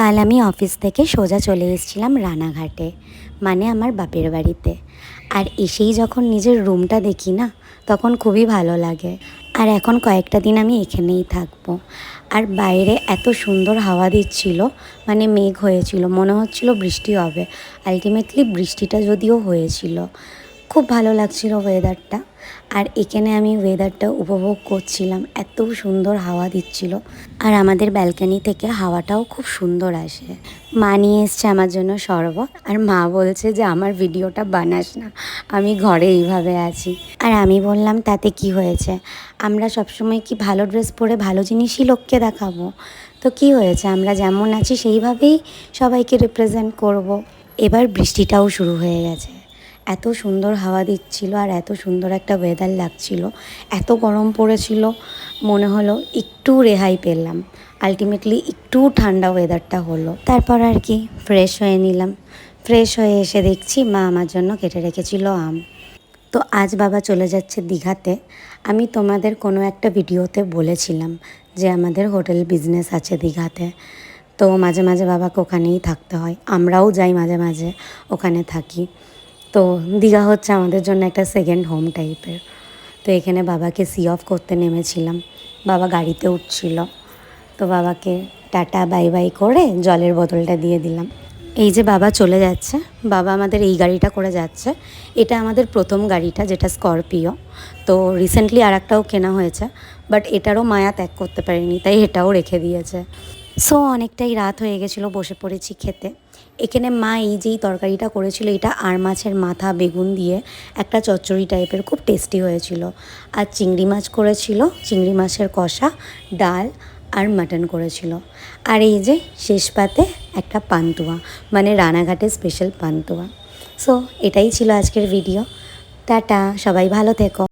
কাল আমি অফিস থেকে সোজা চলে এসেছিলাম রানাঘাটে, মানে আমার বাপের বাড়িতে। আর এসেই যখন নিজের রুমটা দেখি না, তখন খুবই ভালো লাগে। আর এখন কয়েকটা দিন আমি এখানেই থাকবো। আর বাইরে এত সুন্দর হাওয়া দিচ্ছিল, মানে মেঘ হয়েছিল, মনে হচ্ছিল বৃষ্টি হবে। আলটিমেটলি বৃষ্টিটা যদিও হয়েছিল, খুব ভালো লাগছিল ওয়েদারটা। আর এখানে আমি ওয়েদারটা উপভোগ করছিলাম, এত সুন্দর হাওয়া দিচ্ছিল। আর আমাদের ব্যালকনি থেকে হাওয়াটাও খুব সুন্দর আসে। মা নিয়ে এসছে আমার জন্য শরবত, আর মা বলছে যে আমার ভিডিওটা বানাস না, আমি ঘরে এইভাবে আছি। আর আমি বললাম তাতে কি হয়েছে, আমরা সবসময় কি ভালো ড্রেস পরে ভালো জিনিসই লোককে দেখাবো? তো কি হয়েছে, আমরা যেমন আছি সেইভাবেই সবাইকে রিপ্রেজেন্ট করব। এবার বৃষ্টিটাও শুরু হয়ে গেছে। এত সুন্দর হাওয়া দিচ্ছিল আর এত সুন্দর একটা ওয়েদার লাগছিল। এত গরম পড়েছিল, মনে হলো একটু রেহাই পেলাম। আলটিমেটলি একটু ঠান্ডা ওয়েদারটা হলো। তারপর আর কি ফ্রেশ হয়ে নিলাম। ফ্রেশ হয়ে এসে দেখছি মা আমার জন্য কেটে রেখেছিল আম। তো আজ বাবা চলে যাচ্ছে দীঘাতে। আমি তোমাদের কোনো একটা ভিডিওতে বলেছিলাম যে আমাদের হোটেল বিজনেস আছে দীঘাতে। তো মাঝে মাঝে বাবাকে ওখানেই থাকতে হয়, আমরাও যাই মাঝে মাঝে, ওখানে থাকি। তো দীঘা হচ্ছে আমাদের জন্য একটা সেকেন্ড হোম টাইপের। তো এখানে বাবাকে সি অফ করতে নেমেছিলাম। বাবা গাড়িতে উঠছিল, তো বাবাকে টাটা বাই বাই করে জলের বোতলটা দিয়ে দিলাম। এই যে বাবা চলে যাচ্ছে, বাবা আমাদের এই গাড়িটা করে যাচ্ছে। এটা আমাদের প্রথম গাড়িটা, যেটা স্করপিও। তো রিসেন্টলি আর একটাও কেনা হয়েছে, বাট এটারও মায়া ত্যাগ করতে পারিনি, তাই এটাও রেখে দিয়েছে। সো অনেকটাই রাত হয়ে গেছিলো, বসে পড়েছি খেতে। এখানে মা এই যেই তরকারিটা করেছিল, এটা আর মাছের মাথা বেগুন দিয়ে একটা চচ্চড়ি টাইপের, খুব টেস্টি হয়েছিল। আর চিংড়ি মাছ করেছিল, চিংড়ি মাছের কষা, ডাল আর মাটন করেছিল। আর এই যে শেষ পাতে একটা পান্তুয়া, মানে রানাঘাটের স্পেশাল পান্তুয়া। সো এটাই ছিল আজকের ভিডিও। টাটা, সবাই ভালো থেকো।